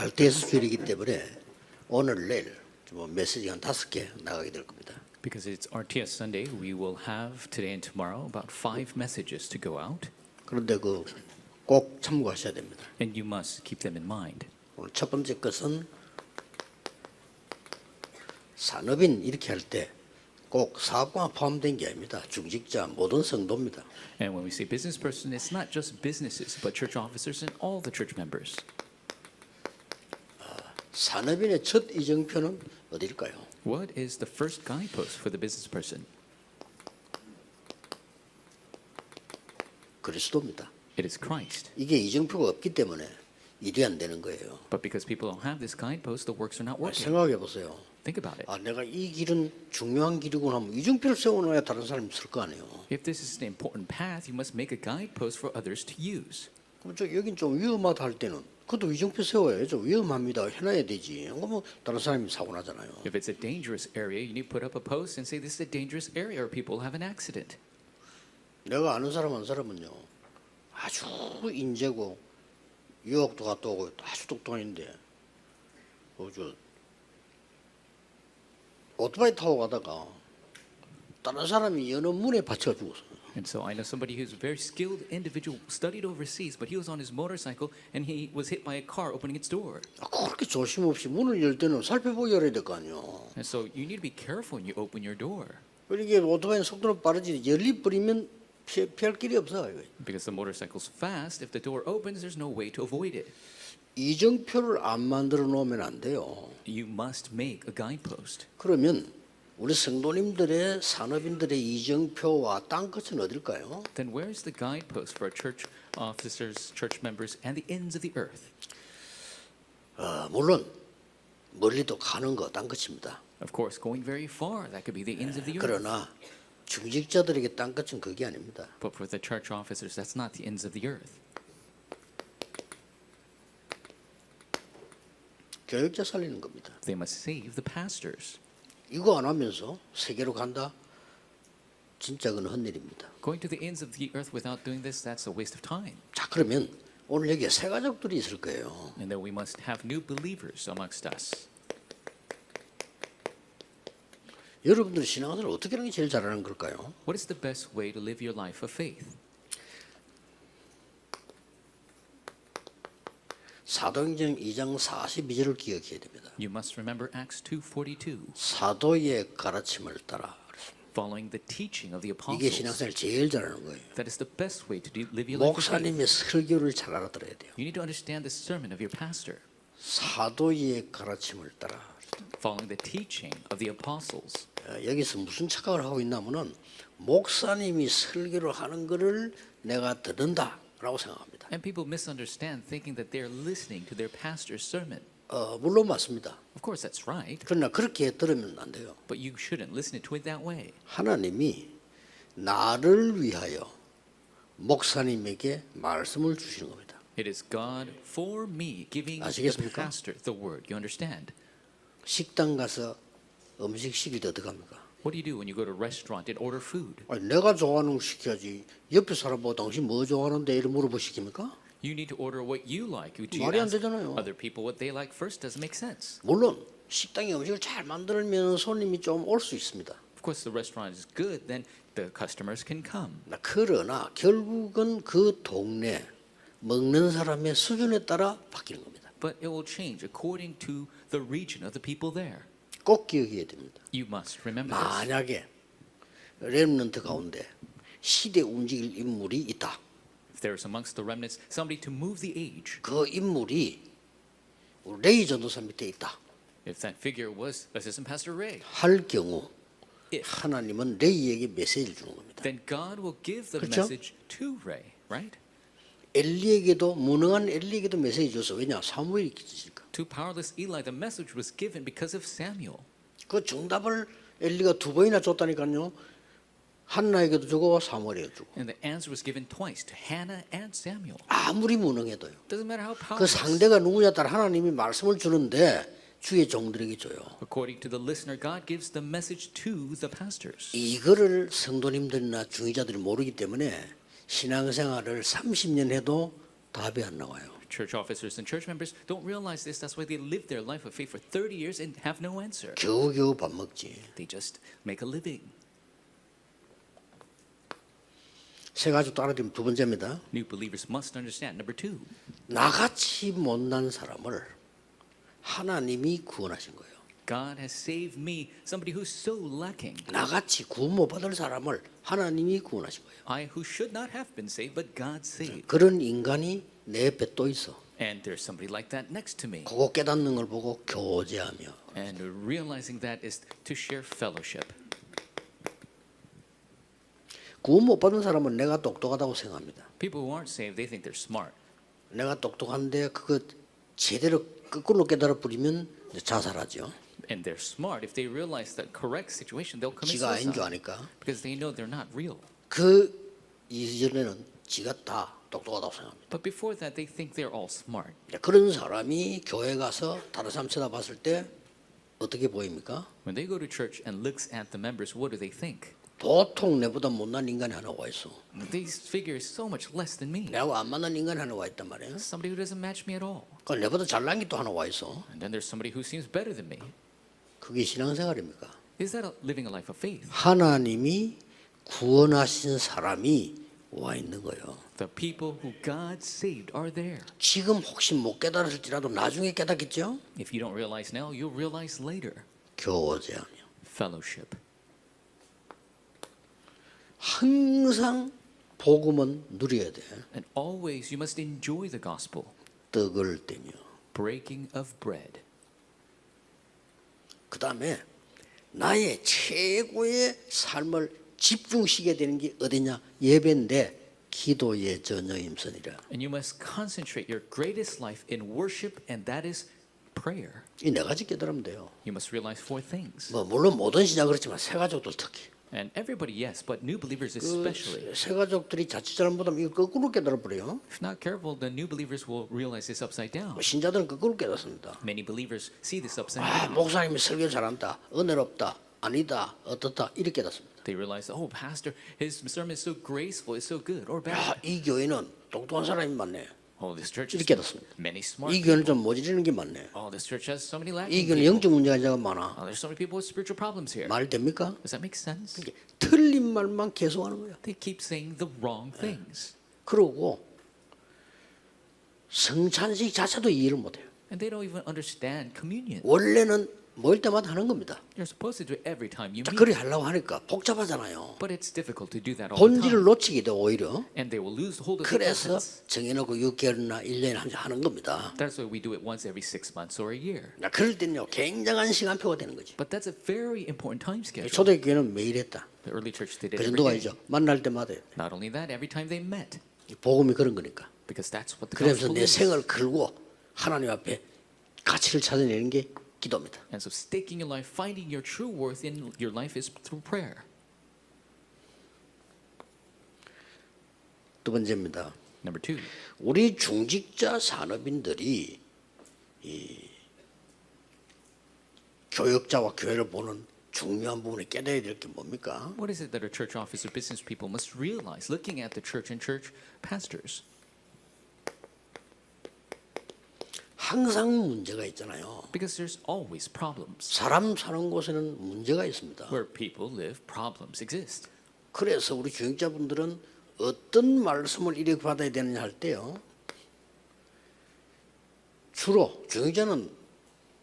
RTS 주일이기 때문에 오늘 내일 뭐 메시지 한 5개 나가게 될 겁니다. Because it's RTS Sunday, we will have today and tomorrow about 5 messages to go out, 그런데 꼭 참고하셔야 됩니다. and you must keep them in mind. 오늘 첫 번째 것은 산업인 이렇게 할 때 꼭 사업가만 포함된 게 아닙니다. 중직자 모든 성도입니다. And when we say business person, it's not just businesses, but church officers and all the church members. 산업인의 첫 이정표는 어디일까요? What is the first guidepost for the business person? 그리스도입니다. It is Christ. 이게 이정표가 없기 때문에 일이 안 되는 거예요. But because people don't have this guidepost, the works are not working. 생각해 보세요. Think about it. 내가 이 길은 중요한 길이구나 하면 이정표를 세워놔야 다른 사람이 쓸 거 아니에요. If this is an important path, you must make a guidepost for others to use. 그럼 여긴 좀 위험하다 할 때는 그것도 이정표 세워야죠. 위험합니다. 해놔야 되지. 그러면 다른 사람이 사고 나잖아요. If it's a dangerous area, you need to put up a post and say this is a dangerous area or people have an accident. 내가 아는 사람 한 사람은요. 아주 인재고 유학도 갔다 오고 아주 똑똑한데 오토바이 타고 가다가 다른 사람이 여는 문에 받쳐 죽었어요. And so I know somebody who's a very skilled individual, studied overseas, but he was on his motorcycle and he was hit by a car opening its door. 그렇게 조심 없이 문을 열 때는 살펴보고 열어야 될 거 아니에요. And so you need to be careful when you open your door. 이게 오토바이는 속도는 빠르지 열리버리면 피할 길이 없어. Because the motorcycle's fast, if the door opens, there's no way to avoid it. 이정표를 안 만들어 놓으면 안 돼요. You must make a guidepost. 그러면 우리 성도님들의 산업인들의 이정표와 땅끝은 어딜까요? Then where's the guidepost for our church officers, church members, and the ends of the earth? 물론 멀리도 가는 거 땅끝입니다. Of course, going very far, that could be the ends of the earth. 그러나 중직자들에게 땅끝은 그게 아닙니다. But for the church officers, that's not the ends of the earth. 교육자 살리는 겁니다. They must save the pastors. 이거 안 하면서 세계로 간다? 진짜 그건 헛일입니다. Going to the ends of the earth without doing this, that's a waste of time. 자, 그러면 오늘 여기에 새 가족들이 있을 거예요. And then we must have new believers amongst us. 여러분들 신앙생활을 어떻게 하는 게 제일 잘하는 걸까요? What is the best way to live your life of faith? 사도행전 2장 42절을 기억해야 됩니다. You must remember Acts 2:42, 사도의 가르침을 따라. following the teaching of the 이게 apostles. 신앙생활 제일 잘하는 거예요. That is the best way to live your life of faith. 목사님의 설교를 잘 알아들어야 돼요. You need to understand the sermon of your pastor, 사도의 가르침을 따라. following the teaching of the apostles. 여기서 무슨 착각을 하고 있냐면은 목사님이 설교를 하는 거를 내가 듣는다라고 생각합니다. And people misunderstand, thinking that they're listening to their pastor's sermon. 물론 맞습니다. Of course, that's right, 그러나 그렇게 들으면 안 돼요. but you shouldn't listen to it that way. 하나님이 나를 위하여 목사님에게 말씀을 주시는 겁니다. It is God for me giving the 아시겠습니까? pastor the word. You understand? 식당 가서 음식 시킬 때 어떻게 합니까? What do you do when you go to a restaurant and order food? 내가 좋아하는 거 시켜야지. 옆에 사람 보고 당신 뭐 좋아하는데 이렇게 물어보 시킵니까? You need to order what you like. You 말이 안 ask 되잖아요. other people what they like first. Doesn't make sense. 물론 식당에 음식을 잘 만들면 손님이 좀 올 수 있습니다. Of course, the restaurant is good. Then the customers can come. 그러나 결국은 그 동네 먹는 사람의 수준에 따라 바뀌는 겁니다. But it will change according to the region of the people there. 꼭 기억해야 됩니다. You must remember this. 만약에 렘넌트 가운데 시대 움직일 인물이 있다. If there is amongst the remnants somebody to move the age, 그 인물이 레이 전도사 밑에 있다. if that figure was Assistant Pastor Ray, 할 경우 if 하나님은 레이에게 메시지를 주는 겁니다. then God will give the 그렇죠? message to Ray, right? 엘리에게도 무능한 엘리에게도 메시지 줬어. 왜냐? 사무엘이 있으니까. To powerless Eli, the message was given because of Samuel. 그 정답을 엘리가 2번이나 줬다니까요. 한나에게도 주고 사무엘에게도 주고. And the answer was given twice to Hannah and Samuel. 아무리 무능해도요. Doesn't matter how 그 powerless. 상대가 누구냐에 따라 하나님이 말씀을 주는데 주의 종들에게 줘요. According to the listener, God gives the message to the pastors. 이거를 성도님들이나 중의자들이 모르기 때문에 신앙생활을 30년 해도 답이 안 나와요. Church officers and church members don't realize this. That's why they live their life of faith for 30 years and have no answer. 겨우겨우 밥 먹지. They just make a living. 세 가지 또 알아두면 두 번째입니다. New believers must understand. Number two, 나같이 못난 사람을 하나님이 구원하신 거예요. God has saved me, somebody who's so lacking. 나같이 구원 못 받을 사람을 하나님이 구원하신 거예요. I who should not have been saved, but God saved. 그런 인간이 내 옆에 또 있어. And there's somebody like that next to me. 그거 깨닫는 걸 보고 교제하며 And realizing that is to share fellowship. 구원 못 받은 사람은 내가 똑똑하다고 생각합니다. People who aren't saved, they think they're smart. 내가 똑똑한데 그거 제대로 거꾸로 깨달아 버리면 자살하죠. And they're smart. If they realize that correct situation, they'll commit 지가 아닌 줄 suicide. 아니까. Because they know they're not real. 그 이전에는 지가 다 똑똑하다고 생각합니다. But before that, they think they're all smart. 그런 사람이 교회 가서 다른 사람 쳐다봤을 때 어떻게 보입니까? When they go to church and looks at the members, what do they think? 보통 내보다 못난 인간이 하나 와 있어. This figure is so much less than me. 내하고 안 맞는 인간이 하나 와 있단 말이야. Somebody who doesn't match me at all. 그 내보다 잘난 게 또 하나 와 있어. And then there's somebody who seems better than me. 그게 신앙생활입니까? Is that living a life of faith? 하나님이 구원하신 사람이 와 있는 거예요. The people who God saved are there. 지금 혹시 못 깨달았을지라도 나중에 깨닫겠죠? If you don't realize now, you'll realize later. 교제하며 Fellowship. 항상 복음은 누려야 돼. And always you must enjoy the gospel. 떡을 떼며. Breaking of bread. 그 다음에 나의 최고의 삶을 집중시켜야 되는 게 어디냐? 예배인데 기도의 전혀임선이라. And you must concentrate your greatest life in worship, and that is prayer. 이 네 가지 깨달으면 돼요. You must realize four things. 뭐 물론 모든 신자 그렇지만 새 가족들 특히. And everybody, yes, but new believers especially. 새 가족들이 자칫 잘못하면 이거 거꾸로 깨달아 버려요. If not careful, the new believers will realize this upside down. 신자들은 거꾸로 깨닫습니다. Many believers see this upside 아, down. 목사님이 설교 잘한다, 은혜롭다, 아니다, 어떻다 이렇게 깨닫습니다. They realize, oh, pastor, his sermon is so graceful, it's so good or 야, bad. 이 교회는 똑똑한 사람이 많네. Oh, this church is 이렇게 깨닫습니다. many smart 이 people. 교회는 좀 모자리는 게 많네. Oh, this church has so many 이 lacking 교회는 people. 영적 문제가 많아. Oh, there's so many people with spiritual problems here. 말 됩니까? Does that make sense? 틀린 말만 계속하는 거야. They keep saying the wrong things. 그러고 성찬식 자체도 이해를 못해요. And they don't even understand communion. 원래는 모일 때마다 하는 겁니다. You're supposed to do it every time you 자, meet. 그리 하려고 하니까 복잡하잖아요. But it's difficult to do that all the 본질을 time. 놓치게 돼 오히려. And they will lose hold of the 그래서 essence. 정해놓고 6개월이나 1년에 한 번 하는 겁니다. That's why we do it once every 6 months or a year. 자, 그럴 때는요 굉장한 시간표가 되는 거지. But that's a very important time schedule. 초대교회는 매일 했다. The early church did it 그 every 정도가 day. 아니죠. 만날 때마다 해요. Not only that, every time they met. 복음이 그런 거니까. Because that's what the 그래서 gospel 내 is. 생을 걸고 하나님 앞에 가치를 찾아내는 게 기도입니다. And so staking your life, finding your true worth in your life is through prayer. 두 번째입니다. Number two, 우리 중직자 산업인들이 이 교역자와 교회를 보는 중요한 부분에 깨달아야 될 게 뭡니까? what is it that a church office or business people must realize looking at the church and church pastors? 항상 문제가 있잖아요. Because there's always problems. 사람 사는 곳에는 문제가 있습니다. Where people live, problems exist. 그래서 우리 중직자분들은 어떤 말씀을 이렇게 받아야 되느냐 할 때요. 주로 중직자는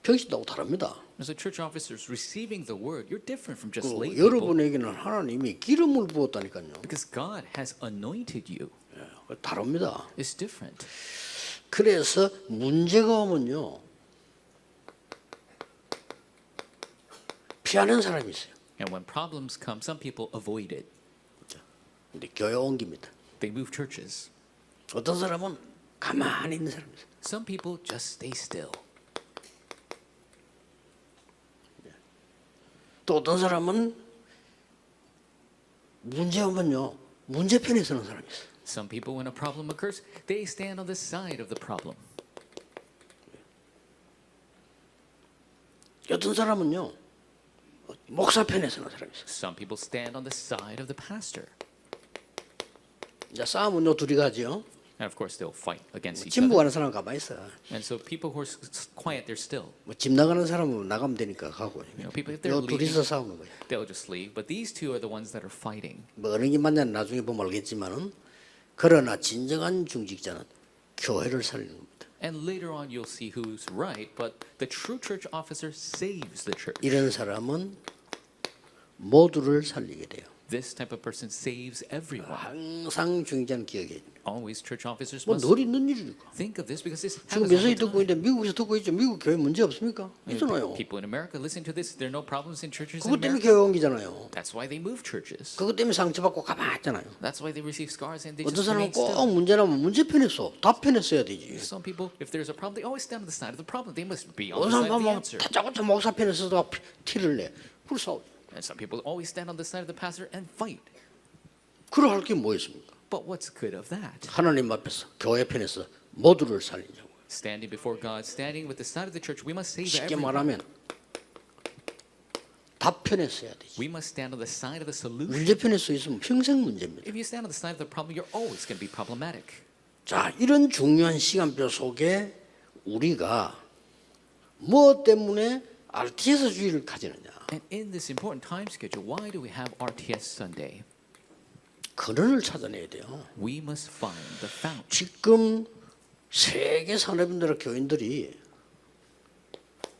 평신도하고 다릅니다. As a church officers receiving the word, you're different from just 그 lay people. 여러분에게는 하나님이 기름을 부었다니까요. Because God has anointed you. 다릅니다. It's different. 그래서 문제가 오면요 피하는 사람이 있어요. And when problems come, some people avoid it. 근데 교회 옮깁니다. They move churches. 어떤 사람은 가만히 있는 사람이 있어요. Some people just stay still. 또 어떤 사람은 문제 오면요 문제편에 서는 사람이 있어요. Some people, when a problem occurs, they stand on the side of the problem. 어떤 사람은요 목사 편에 서는 사람이 있어요. Some people stand on the side of the pastor. 이제 싸움은 요 둘이 가죠. And of course, they'll fight against each 집 other. 가는 사람 가만히 있어. And so people who are quiet, they're still. 뭐 집 나가는 사람은 나가면 되니까 가고. You know, people if they're 요 둘이서 leaving, 싸우는 거예요. they'll just leave. But these two are the ones that are fighting. 뭐 어느 게 맞냐는 나중에 보면 알겠지만은 그러나 진정한 중직자는 교회를 살리는 겁니다. And later on, you'll see who's right. But the true church officer saves the church. 이런 사람은 모두를 살리게 돼요. This type of person saves everyone. 항상 중직자는 기억해야 돼요. Always church officers 뭐 must 늘 있는 일이니까. think of this because this 지금 happens all 메시지 the 듣고 time. 있는데 미국에서 듣고 있죠. 미국 교회 문제 없습니까? 있잖아요. People in America listen to this. There are no problems in churches in 그것 때문에 America. 교회 옮기잖아요. That's why they move churches. 그것 때문에 상처받고 가만히 있잖아요. That's why they receive scars and they 어떤 just 사람은 remain still. 꼭 문제 나면 문제 편에 써. 다 편에 써야 되지. Some people, if there's a problem, they always stand on the side of the problem. They must be on 어떤 the side of the 사람은 answer. 다짜고짜 목사 편에 써다가 티를 내. 그걸 싸워. And some people always stand on the side of the pastor and fight. 그럴 할 게 뭐 있습니까? But what's good of that? 하나님 앞에서 교회 편에서 모두를 살리자고. Standing before God, standing with the side of the church, we must save 쉽게 everyone. 말하면 답 편에 써야 되지. We must stand on the side of the solution. 문제 편에 써 있으면 평생 문제입니다. If you stand on the side of the problem, you're always going to be problematic. 자, 이런 중요한 시간표 속에 우리가 뭐 때문에 RTS주의를 가지느냐? And in this important time schedule, why do we have RTS Sunday? 근원을 찾아내야 돼요. We must find the fount. 지금 세계 산업인들과 교인들이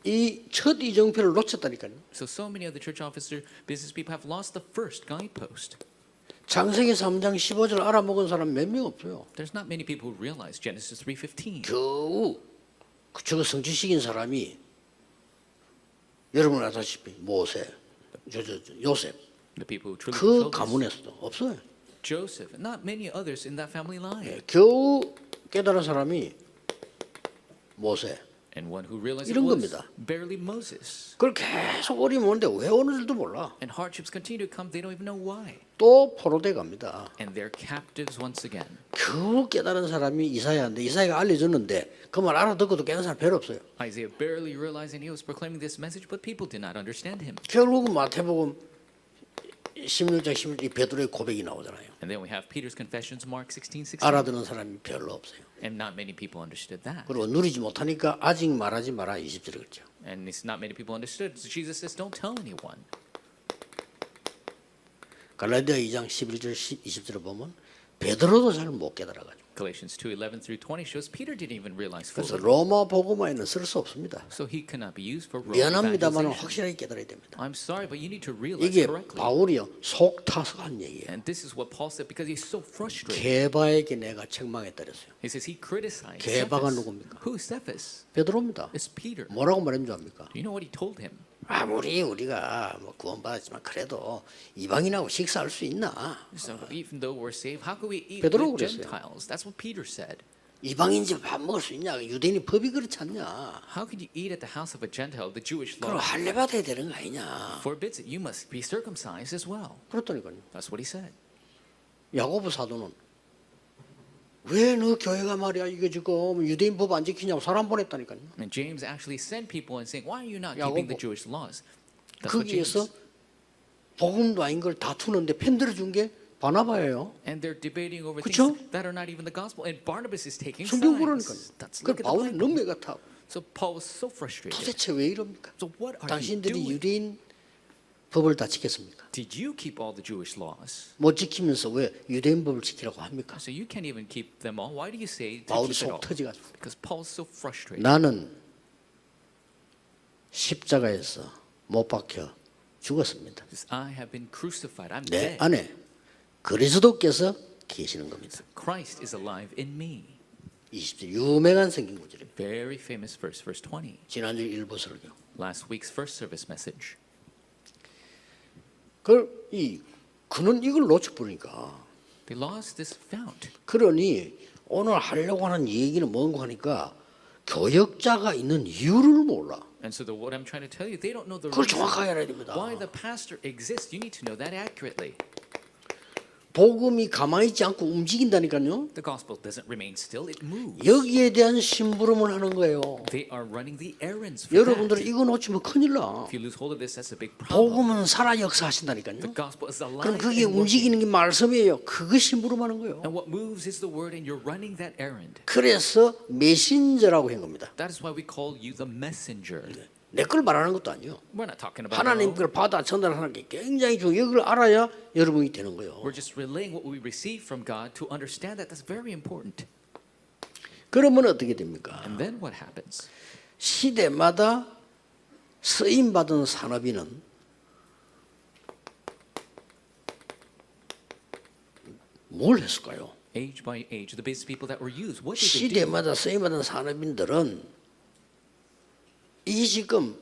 이 첫 이정표를 놓쳤다니까요. So many of the church officer business people have lost the first guidepost. 창세기 3장 15절 알아먹은 사람 몇 명 없어요. There's not many people who realize Genesis 3:15. 겨우 저거 성취시킨 사람이 여러분 아다시피 모세, 요셉 The people who truly 그 fulfilled this. 가문에서도 없어요. Joseph, and not many others in that family line. 겨우 깨달은 사람이 모세. And one who realized it 이런 was 겁니다. barely Moses. 그걸 계속 어려움이 오는데 왜 오는 줄도 몰라. And hardships continue to come, they don't even know why. 또 포로돼 갑니다. And they're captives once again. 겨우 깨달은 사람이 이사야인데 이사야가 알려줬는데 그 말 알아듣고도 깨달은 사람 별로 없어요. Isaiah barely realizing he was proclaiming this message, but people did not understand him. 결국은 마태복음 16장 16절 베드로의 고백이 나오잖아요. And then we have Peter's confessions, Mark 16:16. 알아듣는 사람이 별로 없어요. And not many people understood that. 그리고 누리지 못하니까 아직 말하지 마라 20절에 그렇죠. And it's not many people understood. So Jesus says, don't tell anyone. 갈라디아 2장 11절 20절에 보면 베드로도 잘 못 깨달아가지고 Galatians 2:11 through 20 shows Peter didn't even realize 그래서 fully. 로마 복음화에는 쓸 수 없습니다. So he cannot be used for Roman 미안합니다만 evangelization. 확실하게 깨달아야 됩니다. I'm sorry, but you need to realize 이게 correctly. 바울이요 속 타서 한 얘기예요. And this is what Paul said because he's so frustrated. 게바에게 내가 책망했다 그랬어요. He says he criticized 게바가 Cephas. 누굽니까? Who is Cephas? 베드로입니다. It's Peter. Do 뭐라고 말했는 줄 압니까? you know what he told him? 아무리 우리가 뭐 구원받았지만 그래도 이방인하고 식사할 수 있나? So even though we're saved, how can we eat 베드로가 with 그랬어요. Gentiles? That's what Peter said. 이방인 집 밥 먹을 수 있냐? 유대인이 법이 그렇지 않냐? How can you eat at the house of a Gentile? The Jewish 그럼 law 할례 받아야 되는 거 아니냐? forbids it. You must be circumcised as well. 그렇다니까요. That's what he said. 야고보 사도는 왜 너 교회가 말이야 이게 지금 유대인 법 안 지키냐고 사람 보냈다니까요. And James actually sent people and saying, "Why are you not keeping the 야고보. Jewish laws?" That's what James. 거기에서 복음도 아닌 걸 다투는데 편들어 준 게 바나바예요. And they're debating over 그쵸? things that are not even the gospel. And Barnabas is taking 성경 보라니까요. sides. That's 그 look at the 바울이 Bible. 너무 애가 타. So Paul was so frustrated. 도대체 왜 이럽니까? So what are you 당신들이 doing? 유대인 법을 다 지켰습니까? Did you keep all the Jewish laws? 못 지키면서 왜 유대인 법을 지키라고 합니까? So you can't even keep them all. Why do you say to 바울이 keep it 속 all? 터지가지고 Because Paul's so frustrated. 나는 십자가에서 못 박혀 죽었습니다. Because I have been crucified. I'm 내 dead. 안에 그리스도께서 계시는 겁니다. Christ is alive in me. 20절 유명한 성경 구절입니다. Very famous verse, verse 20. 지난주 일부 설교. Last week's first service message. 이 그는 이걸 놓쳐버리니까 They lost this fount. 그러니 오늘 하려고 하는 얘기는 뭔가 하니까 교역자가 있는 이유를 몰라. And so what I'm trying to tell you, they don't know the 그걸 reason 정확하게 알아야 됩니다. why the pastor exists. You need to know that accurately. 복음이 가만히 있지 않고 움직인다니까요. The gospel doesn't remain still, it moves. 여기에 대한 심부름을 하는 거예요. They are running the errands for 여러분들 that. 이거 놓치면 큰일 나. If you lose hold of this, that's a big problem. 복음은 살아 역사하신다니까요. The gospel is 그럼 alive 그게 and working. 움직이는 게 말씀이에요. 그것이 심부름하는 거예요. And what moves is the word, and you're running that errand. 그래서 메신저라고 한 겁니다. That is why we call you the messenger. 내 걸 말하는 것도 아니에요. We're not talking about our 하나님 own. 걸 받아 전달하는 게 굉장히 중요해요. 이걸 알아야 여러분이 되는 거예요. We're just relaying what we receive from God to understand that. That's very important. 그러면 어떻게 됩니까? And then what happens? 시대마다 쓰임 받은 산업인은 뭘 했을까요? Age by age, the business people that were used, what did they do? 시대마다 쓰임 받은 산업인들은 이 지금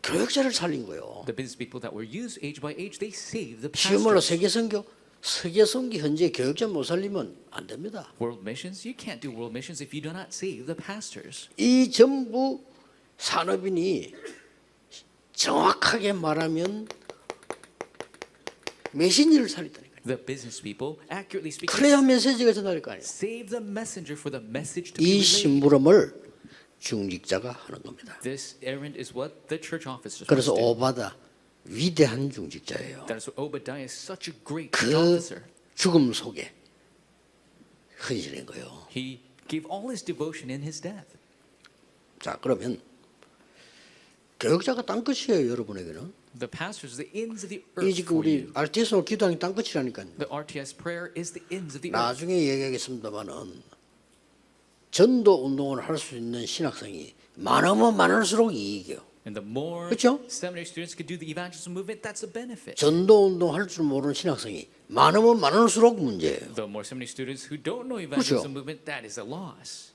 교역자를 살린 거예요. The business people that were used age by age, they saved the 쉬운 말로 pastors. 세계선교 현재 교역자 못 살리면 안 됩니다. World missions, you can't do world missions if you do not save the pastors. 이 전부 산업인이 정확하게 말하면 메신저를 살리다니까요. The business people, accurately speaking, 그래야 메시지가 전달될 거 아니에요. save the messenger for the message to be 이 relayed. 심부름을 중직자가 하는 겁니다. This errand is what the church officers 그래서 must do. 오바다 위대한 중직자예요. That is why Obadiah is such a great 그 officer. 죽음 속에 헌신한 거예요. He gave all his devotion in his death. 자, 그러면 교역자가 딴 것이에요, 여러분에게는. The pastors, the ends of the 이 earth 지금 for 우리 you. RTS로 기도하는 게 딴 것이라니까요. The RTS prayer is the ends of the earth. 나중에 얘기하겠습니다만은 전도 운동을 할 수 있는 신학생이 많으면 많을수록 이익이에요. And the more 그렇죠? seminary students could do the evangelism movement, that's a benefit. 전도 운동 할 줄 모르는 신학생이 많으면 많을수록 문제예요. The more seminary students who don't know 그렇죠. evangelism movement, that is a loss.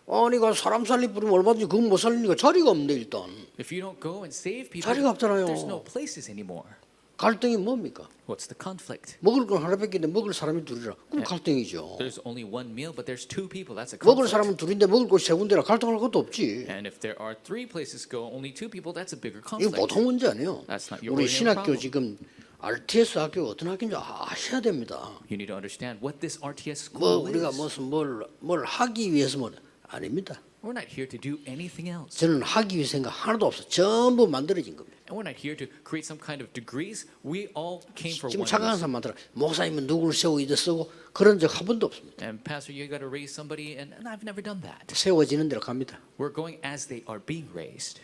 아니, 그 사람 살리 뿌리면 얼마든지 그건 못 살리니까 자리가 없는데 일단. If you don't go and save people, 자리가 없잖아요. there's no places anymore. 갈등이 뭡니까? What's the conflict? 먹을 건 하나밖에 없는데 먹을 사람이 둘이라. 그럼 갈등이죠. There's only one meal, but there's two people. That's a 먹을 conflict. 사람은 둘인데 먹을 곳이 세 군데라 갈등할 것도 없지. And if there are three places to go, only two people, that's a bigger 이거 conflict. 보통 문제 아니에요. That's not your 우리 ordinary 신학교 problem. 지금 RTS 학교가 어떤 학교인지 아셔야 됩니다. You need to understand what this RTS 뭐 school 우리가 is. 무슨 뭘 하기 위해서 뭐 아닙니다. We're not here to do anything else. 저는 하기 위해 생각 하나도 없어. 전부 만들어진 겁니다. And we're not here to create some kind of degrees. We all came for 지금 one 착각하는 reason. 사람 많더라. 목사님은 누구를 세우고 이래 쓰고 그런 적 한 번도 없습니다. And pastor, you got to raise somebody, and I've never done that. 세워지는 대로 갑니다. We're going as they are being raised.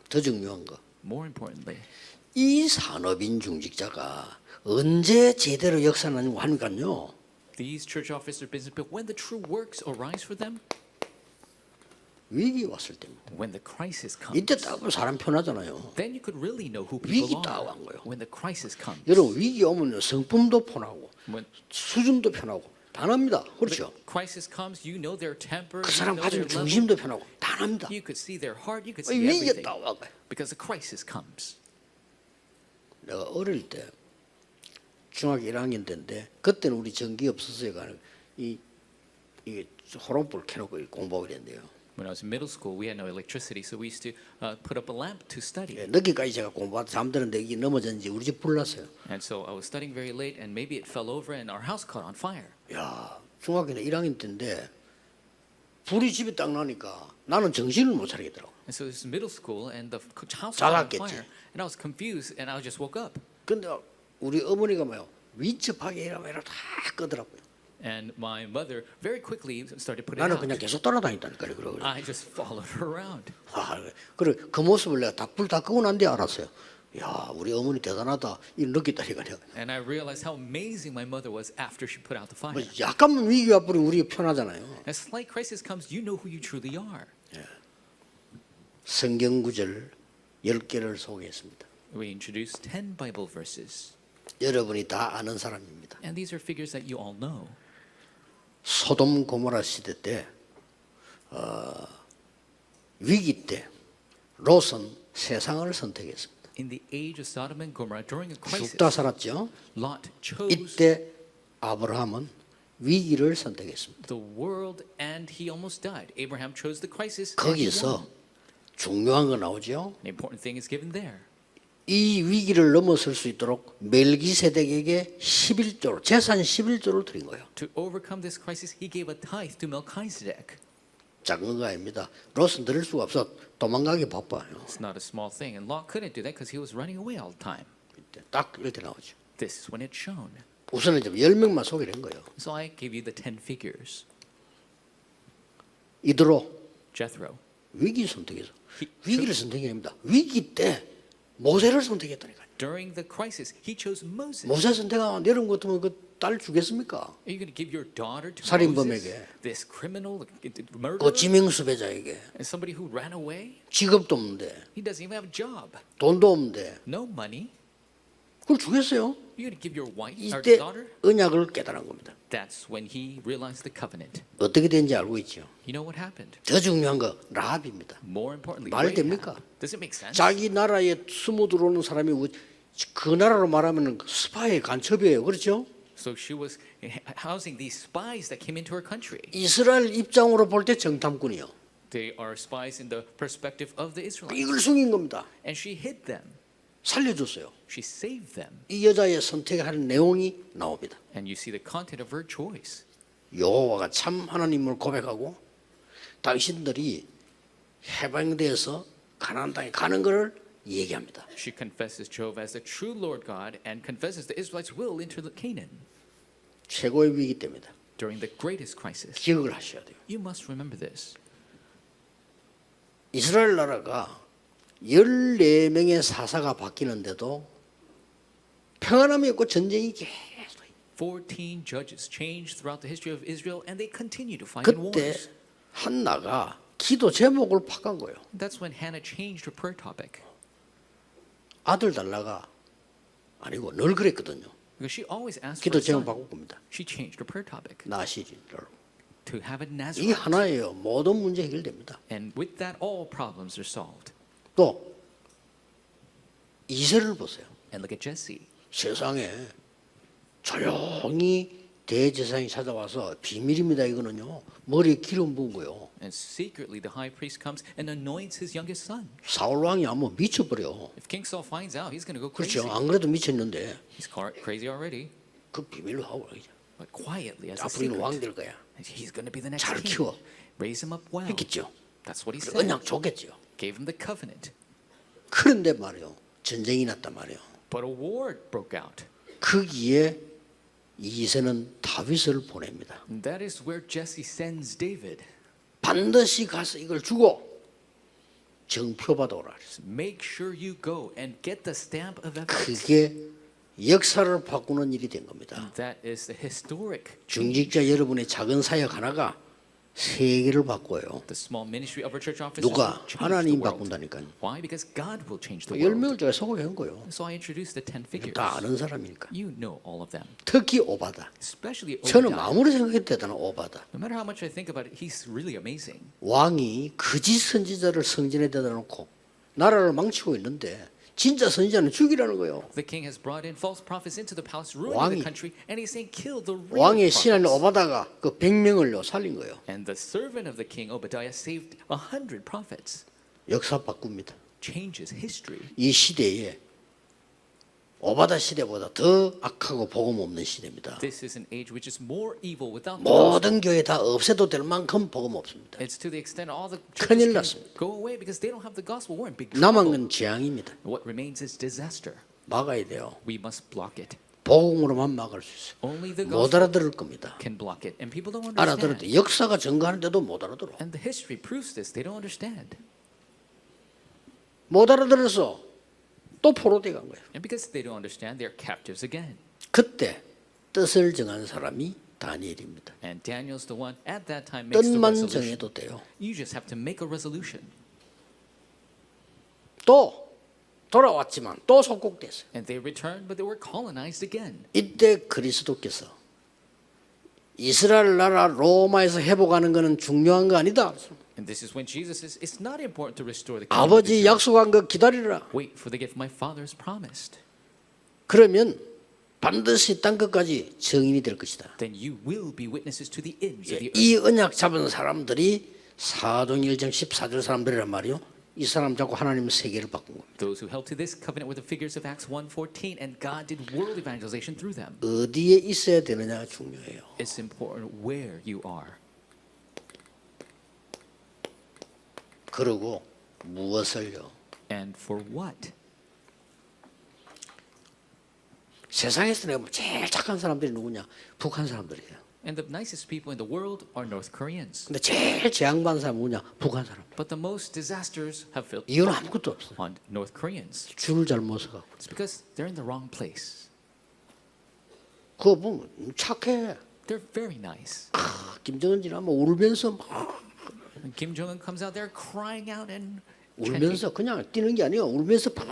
더 중요한 거. More importantly, 이 산업인 중직자가 언제 제대로 역사하는 하니까요. these church officers, business people, when the true works arise for them, 위기 왔을 때입니다. when the crisis comes, 이때 딱 보면 사람 편하잖아요. then you could really know who 위기 people 딱 are. 온 거예요. When the crisis comes, 여러분 위기 오면 성품도 편하고 when 수준도 편하고 다 납니다. the 그렇죠? crisis comes, you know their temper, 그 you 사람 know 가진 their level. 중심도 편하고 다 납니다. You could see their heart, you could 이 see 위기가 everything. 딱 와요. Because the crisis comes. 내가 어릴 때 중학교 1학년 때인데 그때는 우리 전기 없었어요. 이게 호롱불 켜놓고 공부하고 그랬는데요. When I was in middle school, we had no electricity, so we used to put up a lamp to study. 예, 늦게까지 제가 공부하다 잠드는데 이게 넘어졌는지 우리 집 불났어요. And so I was studying very late, and maybe it fell over, and our house caught on fire. 야, 중학교 1학년 때인데 불이 집에 딱 나니까 나는 정신을 못 차리겠더라고. And so this is middle school, and the house caught on 자갔겠지. fire. And I was confused, and I just woke up. 근데 우리 어머니가 뭐요? 위급하게 이러면 다 끄더라고요. And my mother very quickly started putting 나는 out. 그냥 계속 따라다녔다니까요. 그러고. I just followed her around. 그래 그 모습을 내가 불 다 끄고 난 뒤에 알았어요. 야, 우리 어머니 대단하다. 이 느꼈다니까 내가. And I realized how amazing my mother was after she put out the 뭐 fire. 약간만 위기가 뿌리면 우리가 편하잖아요. As slight crisis comes, you know who you truly are. 성경 구절 10개를 소개했습니다. We introduced 10 Bible verses. 여러분이 다 아는 사람입니다. And these are figures that you all know. 소돔 고모라 시대 때 위기 때 롯은 세상을 선택했습니다. In the age of Sodom and Gomorrah, during a crisis, 죽다 살았죠. Lot chose 이때 아브라함은 위기를 선택했습니다. the world, and he almost died. Abraham chose the crisis. And he 거기서 won. 중요한 거 나오죠. An important thing is given there. 이 위기를 넘어설 수 있도록 멜기세덱에게 11조로 재산 11조를 드린 거예요. To overcome this crisis, he gave a tithe to Melchizedek. 작은 거 아닙니다. 롯은 드릴 수가 없어. 도망가기 바빠요. It's not a small thing, and Lot couldn't do that because he was running away all the time. 이때 딱 이렇게 나오죠. This is when it's shown. 우선은 이제 10명만 소개를 한 거예요. So I gave you the 10 figures. 이드로 Jethro. 위기 선택에서 He 위기를 선택해야 됩니다. 위기 때 모세를 선택했다니까요. During the crisis, he chose Moses. 모세 선택하면 내려온 것 같으면 그 딸 주겠습니까? Are you going to give your daughter to 살인범에게. Moses, this criminal, murderer, 그 지명수배자에게 and somebody who ran away? 직업도 없는데 He doesn't even have a job, 돈도 없는데 no money. 그걸 주겠어요? You're going to give your wife or 이때 daughter? 언약을 깨달은 겁니다. That's when he realized the covenant. 어떻게 된지 알고 있죠. You know what happened? 더 중요한 거 라합입니다. More importantly, 말 Rahab. 됩니까? Does it make sense? 자기 나라에 숨어 들어오는 사람이 그 나라로 말하면 스파이 간첩이에요. 그렇죠? So she was housing these spies that came into her country. 이스라엘 입장으로 볼 때 정탐꾼이요. They are spies in the perspective of the Israelites. 이걸 숨긴 겁니다. And she hid them. 살려줬어요. She saved them. 이 여자의 선택하는 내용이 나옵니다. And you see the content of her choice. 여호와가 참 하나님을 고백하고 당신들이 해방돼서 가나안 땅에 가는 것을 얘기합니다. She confesses Jehovah as the true Lord God and confesses the Israelites will enter the Canaan 최고의 위기 때입니다. during the greatest crisis. 기억을 하셔야 돼요. You must remember this. 이스라엘 나라가 14명의 사사가 바뀌는데도 평안함이 없고 전쟁이 계속 14 judges changed throughout the history of Israel and they continue to fight in 그때 wars. 한나가 기도 제목을 바꾼 거예요. That's when Hannah changed her prayer topic. 아들 달라가 아니고 늘 그랬거든요. Because she always asked 기도 for a 제목 son. 바꿀 겁니다. She changed her prayer topic 나시리를. to have a 이게 Nazarite. 하나예요. 모든 문제 해결됩니다. And with that, all problems are solved. 또 이세를 보세요. And look at Jesse. 세상에 조용히 대제사장이 찾아와서 비밀입니다. 이거는요. 머리에 기름 부은 거요. And secretly, the high priest comes and anoints his youngest son. 사울 왕이 아마 미쳐버려. If King Saul finds out, he's going to go crazy. 그렇죠. 안 그래도 미쳤는데 He's crazy already. 그 비밀로 하고 그러죠. But quietly, as a 앞으로는 왕 secret, 될 거야. he's going to be the next 잘 king. 키워. Raise him up well. 했겠죠. That's what he 그래, said. 언약 줬겠죠. Gave him the covenant. 그런데 말이요. 전쟁이 났단 말이에요. But a war broke out. 거기에 이세는 다윗을 보냅니다. And that is where Jesse sends David. 반드시 가서 이걸 주고 정표 받아오라 그랬어요. Make sure you go and get the stamp of evidence. 그게 역사를 바꾸는 일이 된 겁니다. That is the historic 중직자 여러분의 작은 사역 하나가 세계를 바꿔요. The small ministry of our church officers 누가? will change the 하나님 world. 바꾼다니까요. Why? Because God will change the 10명을 world. 제가 소개한 거예요. So I introduced the 10 figures. 다 아는 사람이니까. You know all of them. 특히 오바다. Especially 저는 Obadiah. 아무리 생각해도 대단한 오바다. No matter how much I think about it, he's really amazing. 왕이 거짓 선지자를 성전에 대다 놓고 나라를 망치고 있는데 진짜 선지자는 죽이라는 거예요. The king has brought in false prophets into the palace, ruining 왕이- the country, and he's saying, kill the real 왕의 신하인 prophets. 오바다가 그 100명을요 살린 거예요. And the servant of the king, Obadiah, saved 100 prophets. 역사 바꿉니다. Changes history. 이 시대에 오바다 시대보다 더 악하고 복음 없는 시대입니다. This is an age which is more evil without the gospel. 모든 교회 다 없애도 될 만큼 복음 없습니다. It's to the extent all the 큰일 churches 났습니다. can go away because they don't have the gospel. We're in big 남은 trouble. 건 재앙입니다. What remains is disaster. 막아야 돼요. We must block it. 복음으로만 막을 수 있어요. Only the 못 gospel 알아들을 겁니다. can block it. And people don't 알아들어도 understand. 역사가 증거하는데도 못 알아들어. And the history proves this. They don't understand. 못 알아들어서 또 포로돼 간 거예요. And because they don't understand, they're captives again. 그때 뜻을 정한 사람이 다니엘입니다. And Daniel's the one at that time makes the 뜻만 resolution. 정해도 돼요. You just have to make a resolution. 또 돌아왔지만 또 속국됐어요. And they returned, but they were colonized again. 이때 그리스도께서 이스라엘 나라 로마에서 회복하는 것은 중요한 거 아니다. And this is when Jesus says, it's not important to restore the kingdom of 아버지 Israel. 약속한 거 기다리라. Wait for the gift my father has promised. 그러면 반드시 땅 끝까지 증인이 될 것이다. Then you will be witnesses to the ends of the earth. 이 언약 잡은 사람들이 사도행전 14절 사람들이란 말이요. 이 사람 잡고 하나님은 세계를 바꾼 겁니다. Those who held to this covenant were the figures of Acts 1:14, and God did world evangelization through them. 어디에 있어야 되느냐가 중요해요. It's important where you are. 그리고 무엇을요? And for what? 세상에서 내가 제일 착한 사람들이 누구냐? 북한 사람들이에요. And the nicest people in the world are North Koreans. 근데 제일 재앙받는 사람 누구냐? 북한 사람. But the most disasters have felt 이유는 아무것도 없어요. on North Koreans. 줄을 잘못 서갖고. It's because they're in the wrong place. 그거 보면 착해. They're very nice. 김정은 지나면 울면서 막 And Kim Jong-un comes out there crying out and 울면서 그냥 뛰는 게 아니에요. 울면서 팍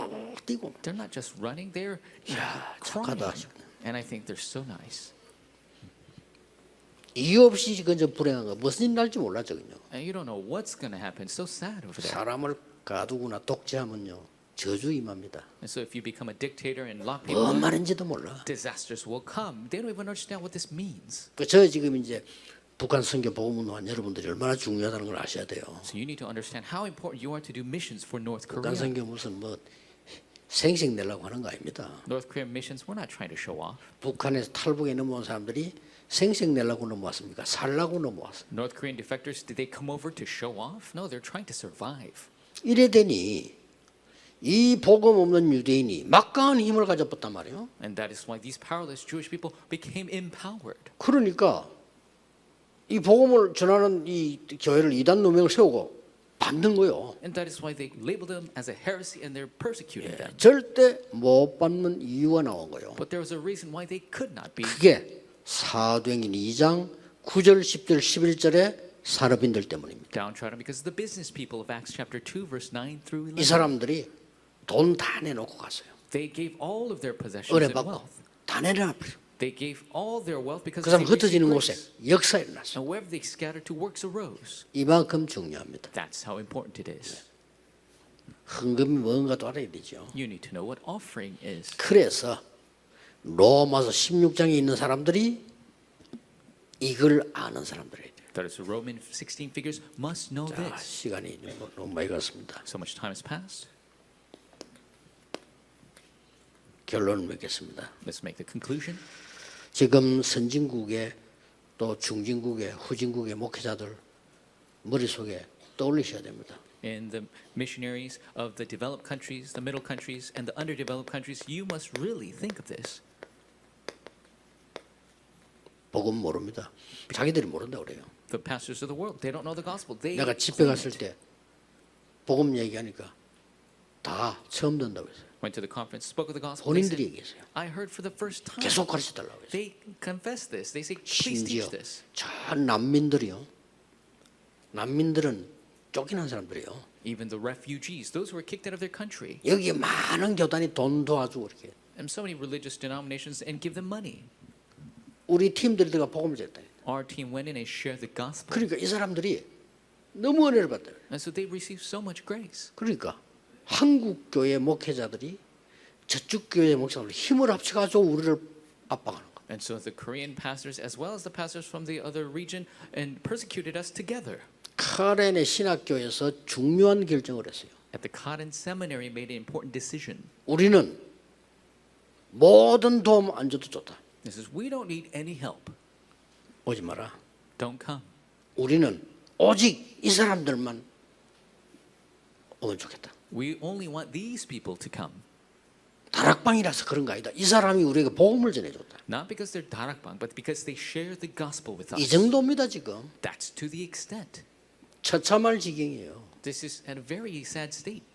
뛰고. they're not just running, they're 착하다. crying. And I think they're so nice. 이유 없이 그저 불행한 거 무슨 일 날지 몰랐거든요. And you don't know what's going to happen. It's so sad over there. 사람을 가두거나 독재하면요 저주 임합니다. And so if you become a dictator and lock 뭔 people up, 말인지도 몰라. disasters will come. They don't even understand what this means. 저 지금 이제 북한 선교 복음운동한 여러분들이 얼마나 중요하다는 걸 아셔야 돼요. So you need to understand how important you are to do missions for North 북한 Korea. 선교 무슨 뭐 생색 내려고 하는 거 아닙니다. North Korean missions, we're not trying to show off. 북한에서 탈북에 넘어온 사람들이 생색 내려고 넘어왔습니까? 살라고 넘어왔어요. North Korean defectors, did they come over to show off? No, they're trying to survive. 이래 되니 이 복음 없는 유대인이 막강한 힘을 가졌단 말이에요. And that is why these powerless Jewish people became empowered. 그러니까 이 복음을 전하는 이 교회를 이단 누명을 세우고 받는 거요. And that is why they labeled them as a heresy and they're persecuting them. 절대 못 받는 이유가 나온 거요. But there was a reason why they could not be. 그게 사도행전 2장 9절, 10절, 11절의 산업인들 때문입니다. Downtrodden because the business people of Acts chapter 2 verse 9 through 이 11. 사람들이 돈 다 내놓고 갔어요. They gave all of their possessions 은혜 and 받고 wealth. 다 내놔버려. They gave all their wealth because 그 사람 they received 흩어지는 곳에 grace. 역사 일어났어요. And wherever they scattered to works arose. 이만큼 중요합니다. That's how important it is. 헌금이 뭔가도 알아야 되죠. You need to know what offering is. 그래서 로마서 16장에 있는 사람들이 이걸 아는 사람들이에요. That is, the Roman 16 figures must know 자, this. 시간이 너무 많이 갔습니다. So much time has passed. 결론을 맺겠습니다. Let's make the conclusion. 지금 선진국의 또 중진국의 후진국의 목회자들 머릿속에 떠올리셔야 됩니다. In the missionaries of the developed countries, the middle countries, and the underdeveloped countries, you must really think of this. 복음 모릅니다. 자기들이 모른다 그래요. The pastors of the world, they don't know the gospel. They 내가 집회 claim 갔을 it. 때 복음 얘기하니까 다 처음 듣는다고 했어요. Went to the conference, spoke of the gospel. They 본인들이 said, 얘기했어요. I heard for the first time. 계속 가르쳐달라고 했어요. They confess this. They say, please 심지어 teach this. 저 난민들이요. 난민들은 쫓겨난 사람들이요. Even the refugees, those who were kicked out of their country, 여기 많은 교단이 돈 도와주고 이렇게 and so many religious denominations, and give them money. 우리 팀들이 들어가 복음을 전했다. Our team went in and shared the gospel. 그러니까 이 사람들이 너무 은혜를 받다. And so they received so much grace. 그러니까 한국 교회 목회자들이 저쪽 교회 목사들 힘을 합쳐가지고 우리를 압박하는 거예요. And so the Korean pastors, as well as the pastors from the other region, and persecuted us together. 카렌의 신학교에서 중요한 결정을 했어요. At the Cotton Seminary, made an important decision. 우리는 모든 도움 안 줘도 좋다. This is, we don't need any help. 오지 마라. Don't come. 우리는 오직 이 사람들만 오면 좋겠다. We only want these people to come. 다락방이라서 그런 거 아니다. 이 사람이 우리에게 복음을 전해줬다. Not because they're darakbang, but because they share the gospel with 이 us. 정도입니다 지금. That's to the extent. 처참할 지경이에요. This is at a very sad state.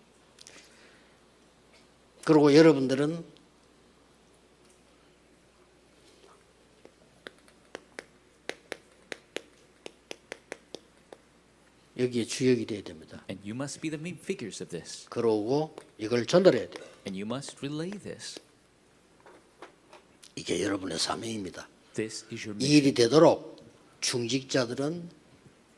그리고 여러분들은 여기에 주역이 돼야 됩니다. And you must be the main figures of this. 그러고 이걸 전달해야 돼요. And you must relay this. 이게 여러분의 사명입니다. This is your 이 mission. 일이 되도록 중직자들은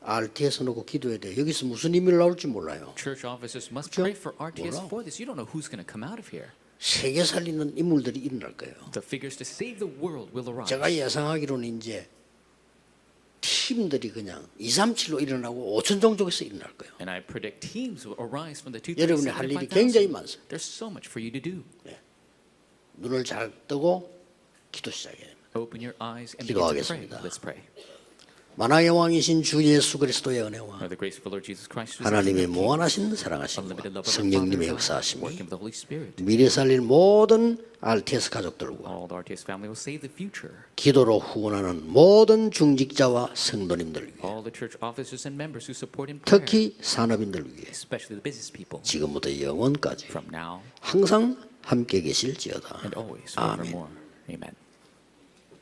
RT에서 놓고 기도해야 돼요. 여기서 무슨 의미를 나올지 몰라요. Church officers must 그렇죠? pray for RTS 몰라. for this. You don't know who's going to come out of here. 세계 살리는 인물들이 일어날 거예요. The figures to save the world will arise. 제가 예상하기로는 이제 팀들이 그냥 237로 일어나고 5천 종족에서 일어날 거예요. And I predict teams will arise from the 여러분이 237 할 and 일이 굉장히 5,000. 많습니다. There's so much for you to do. 눈을 잘 뜨고 기도 시작해야 됩니다. Open your eyes and begin to pray. 기도하겠습니다. Let's pray. 만왕의 왕이신 주 예수 그리스도의 은혜와 May the grace of the Lord Jesus Christ, who is 하나님의 the 무한하신 사랑하심과 unlimited love of our 성령님의 Father, 역사하심이 working of the Holy Spirit. 미래 살릴 모든 RTS 가족들과 All the RTS family will save the future. 기도로 후원하는 모든 중직자와 성도님들 위해 All the church officers and members who support in prayer, 특히 산업인들 위해 especially the business people, 지금부터 영원까지 from now 항상 함께 계실지어다. and always 아멘. forevermore. Amen.